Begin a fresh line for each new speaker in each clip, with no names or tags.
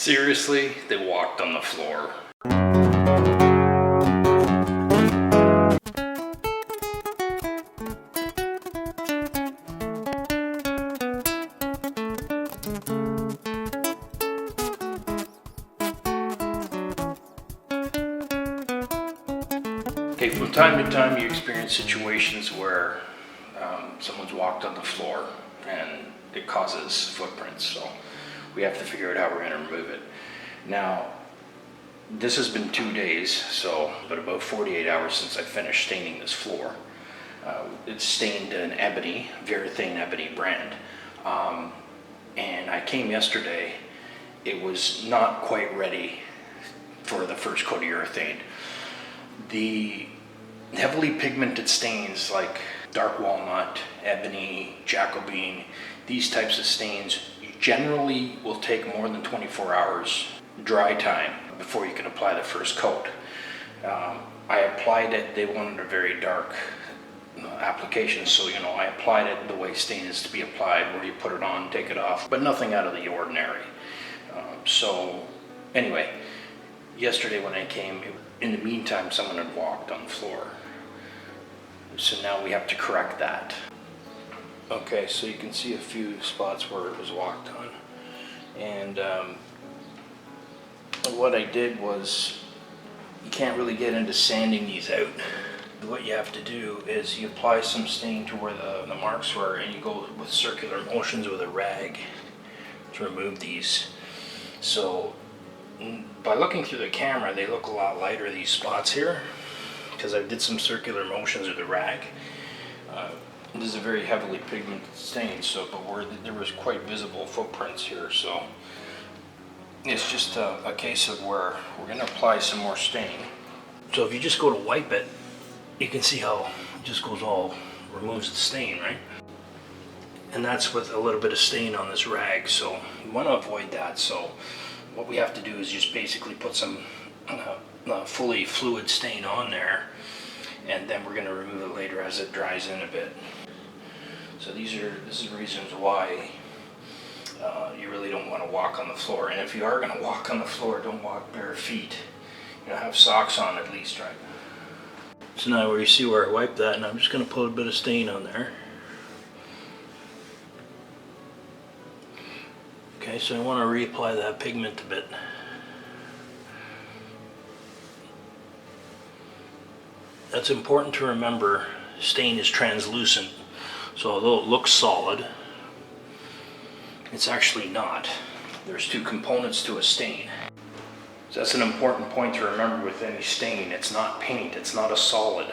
Seriously, they walked on the floor. Okay, from time to time you experience situations where someone's walked on the floor and it causes footprints, so we have to figure out how we're going to remove it. Now, this has been 2 days, so but about 48 hours since I finished staining this floor. It's stained an ebony, Varathane Ebony brand, and I came yesterday. It was not quite ready for the first coat of urethane. The heavily pigmented stains like dark walnut, ebony, Jacobine, these types of stains generally will take more than 24 hours dry time before you can apply the first coat. I applied it, they wanted a very dark application, so I applied it the way stain is to be applied, where you put it on, take it off, but nothing out of the ordinary. So anyway, yesterday when I came, in the meantime someone had walked on the floor. So now we have to correct that. Okay, so you can see a few spots where it was walked on. And what I did was, you can't really get into sanding these out. What you have to do is you apply some stain to where the marks were, and you go with circular motions with a rag to remove these. So by looking through the camera, they look a lot lighter, these spots here, because I did some circular motions with the rag. This is a very heavily pigmented stain, so there was quite visible footprints here, so it's just a case of where we're going to apply some more stain. So if you just go to wipe it, you can see how it just goes all, removes the stain, right? And that's with a little bit of stain on this rag, so you want to avoid that. So what we have to do is just basically put some fully fluid stain on there, and then we're going to remove it later as it dries in a bit. So this is reasons why you really don't want to walk on the floor. And if you are going to walk on the floor, don't walk bare feet. Have socks on at least, right? So now where you see where I wiped that, and I'm just going to put a bit of stain on there. Okay, so I want to reapply that pigment a bit. That's important to remember. Stain is translucent, so although it looks solid, it's actually not. There's two components to a stain. So that's an important point to remember with any stain. It's not paint, it's not a solid.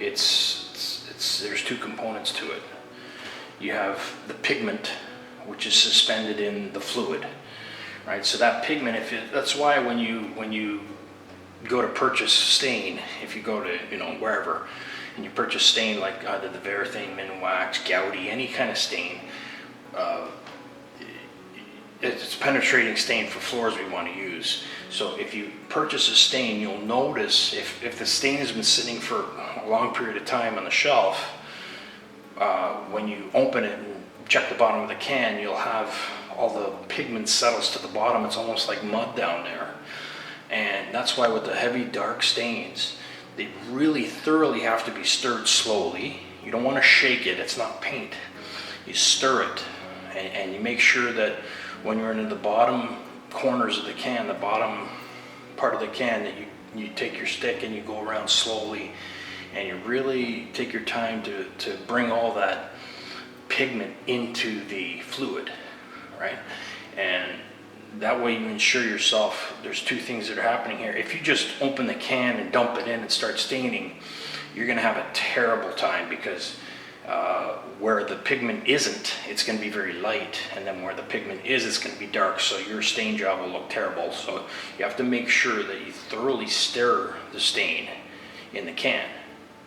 There's two components to it. You have the pigment, which is suspended in the fluid, right? So that pigment, that's why when you go to purchase stain, if you go to wherever, and you purchase stain like either the Varathane Min Wax, Gouty, any kind of stain, it's penetrating stain for floors we want to use. So if you purchase a stain, you'll notice if the stain has been sitting for a long period of time on the shelf, when you open it and check the bottom of the can, you'll have all the pigment settles to the bottom. It's almost like mud down there. And that's why with the heavy dark stains, they really thoroughly have to be stirred slowly. You don't want to shake it, it's not paint. You stir it, and you make sure that when you're in the bottom corners of the can, the bottom part of the can, that you take your stick and you go around slowly, and you really take your time to bring all that pigment into the fluid, right? And that way you ensure yourself, there's two things that are happening here. If you just open the can and dump it in and start staining, you're going to have a terrible time, because where the pigment isn't, it's going to be very light, and then where the pigment is, it's going to be dark, so your stain job will look terrible. So you have to make sure that you thoroughly stir the stain in the can,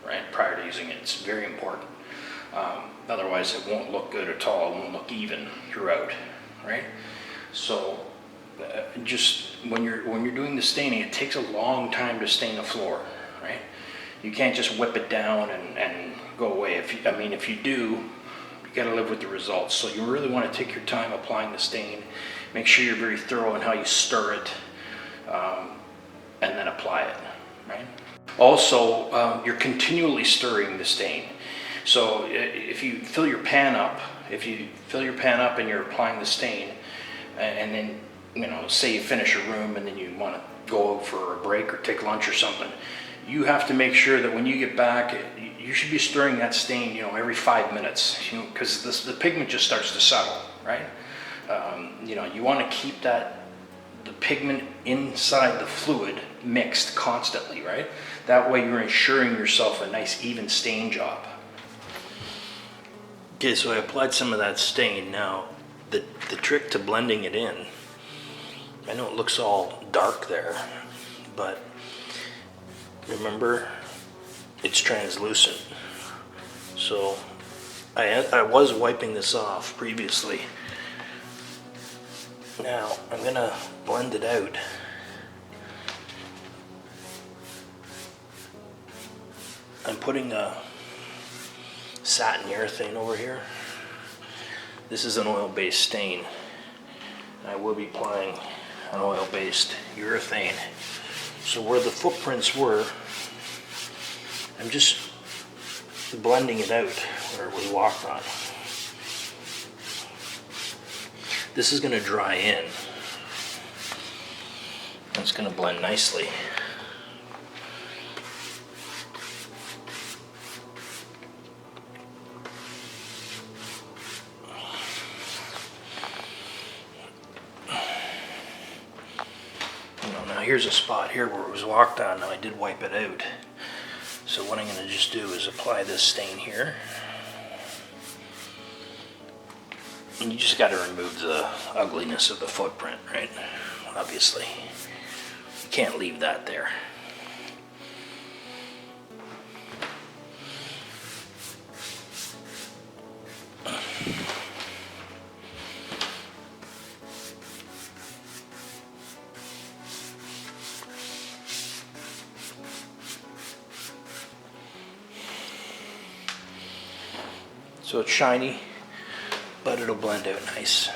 right, prior to using it. It's very important. Otherwise it won't look good at all. It won't look even throughout, right? So just when you're doing the staining, it takes a long time to stain the floor, right? You can't just whip it down and go away. If you do, you got to live with the results. So you really want to take your time applying the stain, Make sure you're very thorough in how you stir it, and then apply it, right? Also, you're continually stirring the stain. So if you fill your pan up, and you're applying the stain, and then, you know, say you finish a room and then you want to go for a break or take lunch or something, you have to make sure that when you get back, you should be stirring that stain, you know, every 5 minutes, you know, because the pigment just starts to settle, right? You know, you want to keep the pigment inside the fluid mixed constantly, right? That way you're ensuring yourself a nice even stain job. Okay, so I applied some of that stain. Now, the trick to blending it in, I know it looks all dark there, but remember, it's translucent. So I was wiping this off previously. Now I'm gonna blend it out. I'm putting a satin urethane over here. This is an oil-based stain. I will be applying an oil-based urethane. So where the footprints were, I'm just blending it out where it was walked on. This is going to dry in. It's going to blend nicely. Now here's a spot here where it was walked on. Now I did wipe it out. So what I'm going to just do is apply this stain here. And you just got to remove the ugliness of the footprint, right? Obviously. You can't leave that there. So it's shiny, but it'll blend out nice.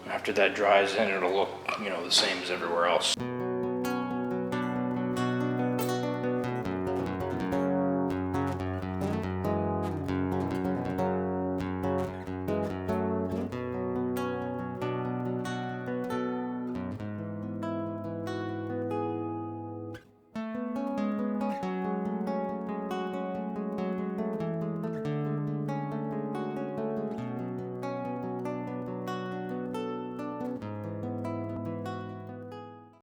After that dries in, it'll look, you know, the same as everywhere else.